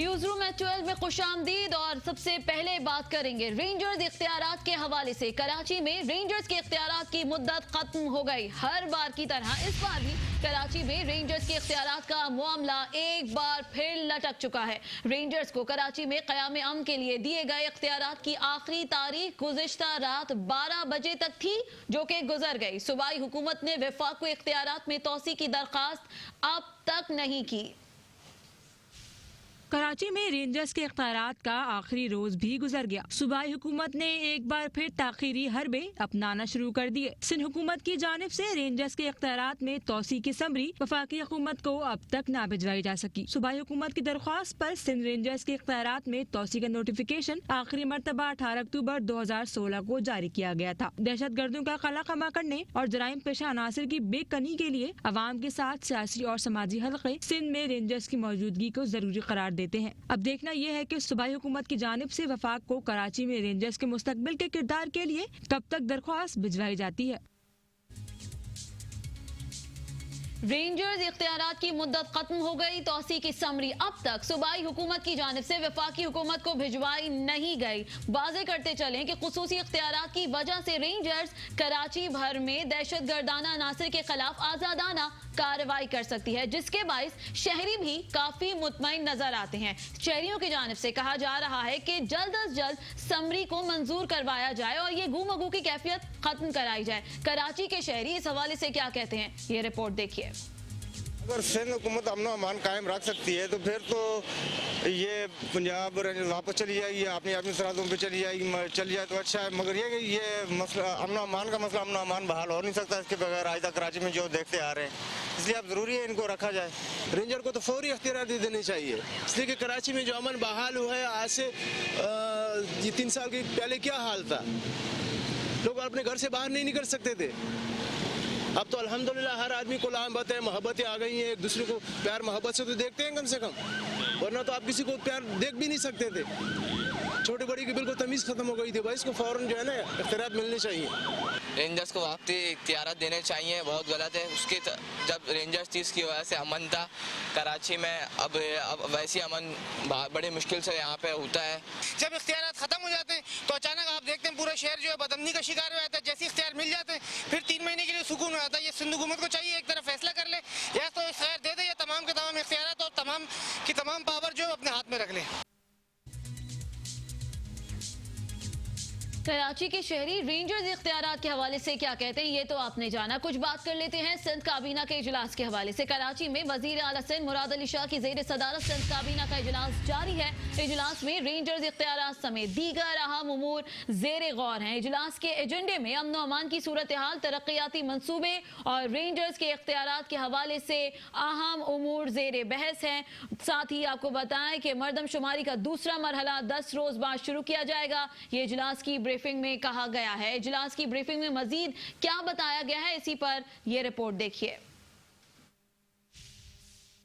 News room at 12 में खुशामदीद। और सबसे पहले बात करेंगे रेंजर्स इख्तियारात के हवाले से। कराची में रेंजर्स के इख्तियारात की मुद्दत खत्म हो गई। हर बार की तरह इस बार भी कराची में रेंजर्स के इख्तियारात का मामला एक बार फिर लटक चुका है। रेंजर्स को कराची में क़याम अमन के लिए दिए गए इख्तियारात की आखिरी तारीख गुज़िश्ता रात 12 बजे तक थी, जो कि गुजर गई। सूबाई हुकूमत ने वफाक को इख्तियारात में तोसी की दरख्वास्त अब तक नहीं की। कराची में रेंजर्स के इख्तियारात का आखिरी रोज भी गुजर गया। सूबाई हुकूमत ने एक बार फिर ताखीरी हरबे अपनाना शुरू कर दिए। सिंध हुकूमत की जानिब से रेंजर्स के इख्तियारात में तोसी की समरी वफाकी हुकूमत को अब तक ना भिजवाई जा सकी। सूबाई हुकूमत की दरख्वास्त पर सिंध रेंजर्स के इख्तियारात में तोसी का नोटिफिकेशन आखिरी मरतबा 18 अक्टूबर 2016 को जारी किया गया था। दहशत गर्दों का कला खमा करने और जराइम पेशा अनासर की बेकनी के लिए अवाम के साथ सियासी और समाजी हल्के सिंध में रेंजर्स की मौजूदगी को जरूरी करार देते हैं। अब देखना यह है कि सूबाई हुकूमत की जानिब से वफाक को कराची में रेंजर्स के मुस्तकबिल के किरदार के लिए कब तक दरख्वास्त भिजवाई जाती है। रेंजर्स इख्तियारात की मुद्दत खत्म हो गई। तोसी की समरी अब तक सूबाई हुकूमत की जानिब से वफाकी हुकूमत को भिजवाई नहीं गई। वाज़ेह करते चलें कि खुसूसी इख्तियारात की वजह से रेंजर्स कराची भर में दहशत गर्दाना अनासर के खिलाफ आजादाना कार्रवाई कर सकती है, जिसके बाइस शहरी भी काफी मुतमईन नजर आते हैं। शहरियों की जानिब से कहा जा रहा है कि जल्द अज जल्द समरी को मंजूर करवाया जाए और ये गुमगू की कैफियत खत्म कराई जाए। कराची के शहरी इस हवाले से क्या कहते हैं, ये रिपोर्ट देखिए। अगर सिंध हुकूमत अमन अमान कायम रख सकती है तो फिर तो ये पंजाब वापस चली जाएगी, अपनी सरहदों पे चली जाए तो अच्छा है। मगर ये मसला अमन अमान का मसला अमन अमान बहाल हो नहीं सकता इसके बगैर। आज तक कराची में जो देखते आ रहे हैं, इसलिए अब जरूरी है इनको रखा जाए। रेंजर को तो फौरी अख्तियार दे देने चाहिए, इसलिए कि कराची में जो अमन बहाल हुआ है आज से ये 3 साल के पहले क्या हाल था। लोग अपने घर से बाहर नहीं निकल सकते थे। अब तो अल्हम्दुलिल्लाह हर आदमी को मोहब्बतें आ गई हैं। एक दूसरे को प्यार मोहब्बत से तो देखते हैं कम से कम, वरना तो आप किसी को प्यार देख भी नहीं सकते थे। छोटे बड़ी की बिल्कुल तमीज़ खत्म हो गई थी। भाई इसको फौरन जो है ना इख्तियार मिलने चाहिए। रेंजर्स को वक्ती इख्तियार देने चाहिए, बहुत गलत है। उसके जब रेंजर्स थी इसकी वजह से अमन था कराची में, अब वैसी अमन बड़ी मुश्किल से यहाँ पे होता है। जब इख्तियार खत्म हो जाते हैं तो अचानक आप देखते हैं पूरा शहर जो है बदअमनी का शिकार हो जाता है। जैसे इख्तियार मिल जाते हैं फिर 3 महीने के लिए सुकून हो जाता है। ये सिंध हुकूमत को चाहिए एक तरफ फैसला कर ले, या तो इख्तियार दे दे या तमाम के तमाम इख्तियार और तमाम की तमाम पावर जो अपने हाथ में रख ले। कराची के शहरी रेंजर्स इख्तियारात के हवाले से क्या कहते हैं, ये तो आपने जाना। कुछ बात कर लेते हैं सिंध काबीना के इजलास के हवाले से। कराची में वजीर आला सिंध मुराद अली शाह की जेर सदारत सिंध काबीना का इजलास जारी है। इजलास में रेंजर्स इख्तियारात समेत दीगर अहम उमूर जेर गौर हैं। इजलास के एजेंडे में अमन अमान की सूरत हाल, तरक्याती मनसूबे और रेंजर्स के इख्तियारात के हवाले से अहम उमूर जेर बहस हैं। साथ ही आपको बताएं कि मरदमशुमारी का दूसरा मरहला 10 रोज बाद शुरू किया जाएगा। ये इजलास की ब्रीफिंग में कहा गया है। इजलास की ब्रीफिंग में मजीद क्या बताया गया है, इसी पर यह रिपोर्ट देखिए।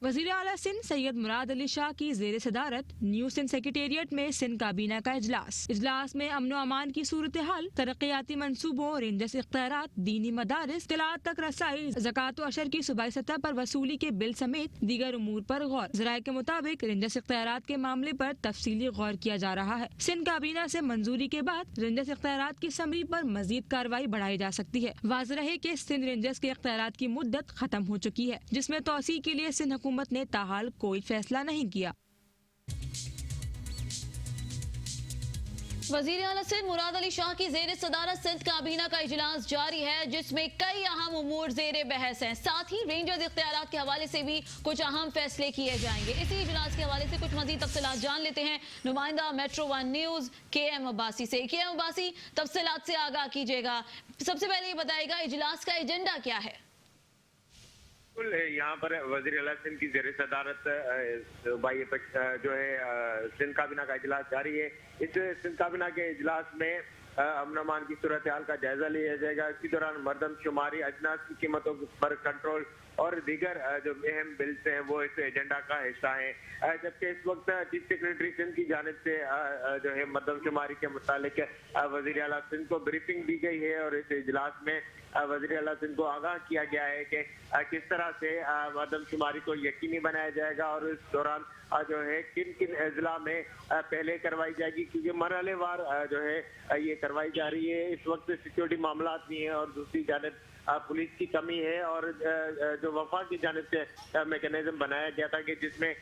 वज़ीर आला सिंध सैयद मुराद अली शाह की जेर सदारत न्यू सिंध सेक्रेटेरिएट में सिंध काबीना का इजलास में अमन अमान की सूरत हाल, तरक्याती मनसूबों, रेंजर्स इख्तियारात, दीनी मदारिस, तिलावत तक रसाई, ज़कात व अशर की सूबाई सतह पर वसूली के बिल समेत दीगर उमूर पर गौर। ज़राए के मुताबिक रेंजर्स इख्तियारात के मामले पर तफसीली गौर किया जा रहा है। सिंध काबीना से मंजूरी के बाद रेंजर्स इख्तियारात की समरी पर मजीद कार्रवाई बढ़ाई जा सकती है। वाज़ेह रहे कि सिंध रेंजर्स के इख्तियारात की मुद्दत खत्म हो चुकी है, जिसमें तोसी के लिए सिंध हुकूमत ने ताहाल कोई फैसला नहीं किया। वज़ीर आला सिंध मुराद अली शाह की जेर सदारत सिंध काबीना का इजलास जारी है, जिसमें कई अहम उमूर जेर बहस हैं। साथ ही रेंजर्स इख्तियारात के हवाले से भी कुछ अहम फैसले किए जाएंगे। इसी इजलास के हवाले से कुछ मजीद तफसीलात जान लेते हैं नुमाइंदा मेट्रो 1 न्यूज KM अब्बासी से। KM अब्बासी, तफसीलात से आगाह कीजिएगा। सबसे पहले ये बताइएगा इजलास का एजेंडा क्या है। यहाँ पर वज़ीर आला सिंध की जेर सदारत जो है सिंध काबीना का इजलास जारी है। इस सिंध काबीना के इजलास में अमन अमान की सूरत हाल का जायजा लिया जाएगा। इसी दौरान मरदमशुमारी, अजनास की कीमतों पर कंट्रोल, और दीगर जो अहम बिल्स हैं वो इस एजेंडा का हिस्सा हैं। जबकि इस वक्त चीफ सेक्रेटरी सिंध की जानिब से जो है मरदमशुमारी के मुतालिक वज़ीर आला सिंध को ब्रीफिंग दी गई है और इस इजलास में वज़ीर आला सिंध को आगाह किया गया है कि किस तरह से मरदमशुमारी को यकीनी बनाया जाएगा और इस दौरान जो है किन किन अजला में पहले करवाई जाएगी, क्योंकि मरहलेवार जो है ये करवाई जा रही है। इस वक्त सिक्योरिटी मामला भी हैं और दूसरी जानिब पुलिस की कमी है और जो वफाक की जानिब से मैकेनिज्म बनाया गया था कि जिसमें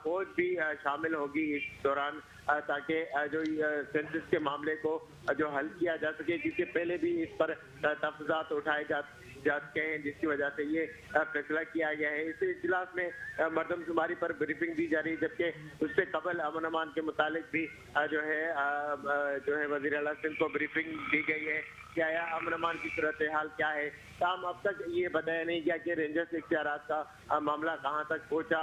फौज भी शामिल होगी इस दौरान, ताकि जो सेंसस के मामले को जो हल किया जा सके, क्योंकि पहले भी इस पर तफजात उठाए जा चुके हैं, जिसकी वजह से ये फैसला किया गया है। इस इजलास में मरदमशुमारी पर ब्रीफिंग दी जा रही है, जबकि उससे कबल अमन अमान के मुतालिक भी जो है वज़ीर आला सिंध को ब्रीफिंग दी गई है क्या अमन अमान की सूरत हाल क्या है। ताहम अब तक ये बताया नहीं गया कि रेंजर्स इख्तियारात का मामला कहाँ तक पहुँचा,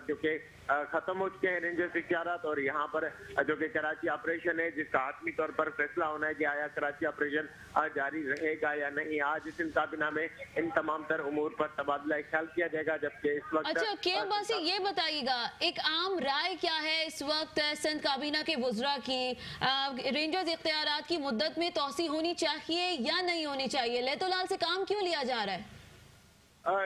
क्योंकि खत्म हो चुके हैं रेंजर्स इख्तियारात और यहाँ पर जो कि कराची ऑपरेशन है, जिसका हातमी तौर पर फैसला होना है कि आया कराची ऑपरेशन जारी रहेगा या नहीं। आज इस काबीना में इन तमाम तर उमूर पर तबादला ख्याल किया जाएगा। जबकि इस वक्त अच्छा के बासी ये बताइएगा, एक आम राय क्या है इस वक्त सिंध काबीना के वुज़रा की, रेंजर्स इख्तियारात की मुद्दत में तोसी होनी चाहिए या नहीं होनी चाहिए? लैतुलाल से काम क्यों लिया जा रहा है?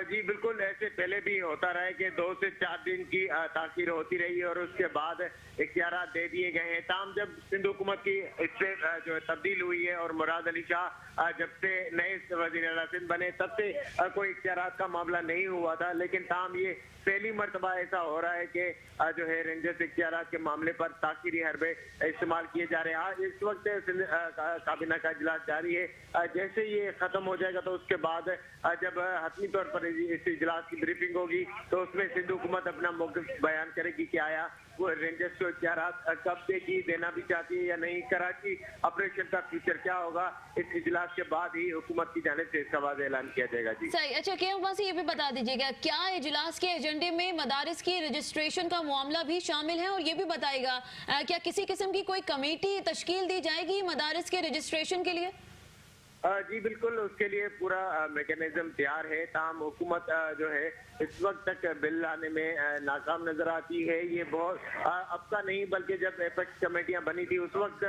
जी बिल्कुल, ऐसे पहले भी होता रहा है कि 2 से 4 दिन की ताखीर होती रही और उसके बाद इख्तियारात दे दिए गए हैं। ताम जब सिंध हुकूमत की इससे जो है तब्दील हुई है और मुराद अली शाह जब से नए वज़ीर आला सिंध बने तब से कोई इख्तियारात का मामला नहीं हुआ था, लेकिन ताम ये पहली मरतबा ऐसा हो रहा है कि जो है रेंजर्स इख्तियारात के मामले पर ताखीरी हरबे इस्तेमाल किए जा रहे हैं। आज इस वक्त काबीना का इजलास जारी है, जैसे ये खत्म हो जाएगा तो उसके बाद जब हतमी तौर पर इस इजलास की ब्रीफिंग होगी तो उसमें सिंध हुकूमत अपना मौक़िफ़ बयान करेगी कि आया वो रेंजर्स को इख्तियारात कब देगी, देना भी चाहती है या नहीं, कराची ऑपरेशन का फ्यूचर क्या होगा, इस इजलास के बाद ही हुकूमत की जानिब से इसका वाज़ेह ऐलान किया जाएगा। जी सही। अच्छा केम बासी ये भी बता दीजिएगा, क्या इजलास के एजेंडे में मदारिस की रजिस्ट्रेशन का मामला भी शामिल है? और ये भी बताइएगा क्या किसी किस्म की कोई कमेटी तश्कील दी जाएगी मदारिस के रजिस्ट्रेशन के लिए? जी बिल्कुल, उसके लिए पूरा मैकेनिज्म तैयार है। ताहम हुकूमत जो है इस वक्त तक बिल लाने में नाकाम नजर आती है। ये बहुत अब का नहीं बल्कि जब एपेक्स कमेटियां बनी थी उस वक्त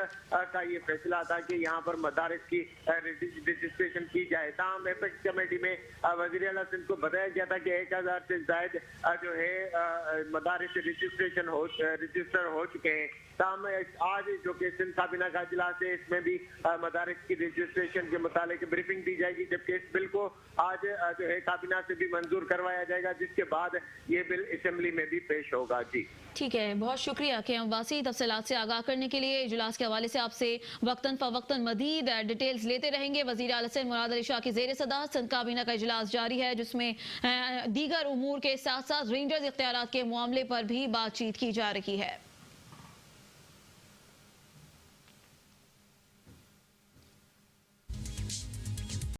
का ये फैसला था कि यहाँ पर मदारिस की रजिस्ट्रेशन की जाए। ताहम एपेक्स कमेटी में वज़ीर आला सिंध को बताया गया था कि 1000 से जायद जो है मदारिस रजिस्टर हो चुके हैं। ताहम आज जो कि सिंध काबीना का इजलास है इसमें भी मदारिस की रजिस्ट्रेशन के मुतालिक ब्रीफिंग दी जाएगी, जबकि इस बिल को आज जो है काबीना से भी मंजूर करवाया जाएगा, जिसके बाद ये बिल असेंबली में भी पेश होगा। जी ठीक है, बहुत शुक्रिया के अब्बासी तफसीलात से आगाह करने के लिए। इजलास के हवाले से आपसे वक्तन फवक्तन मजीद डिटेल्स लेते रहेंगे। वज़ीर आला सिंध मुराद अली शाह की ज़ेर सदारत सिंध काबीना का इजलास जारी है, जिसमें दीगर उमूर के साथ साथ रेंजर्स इख्तियारात के मामले पर भी बातचीत की जा रही है।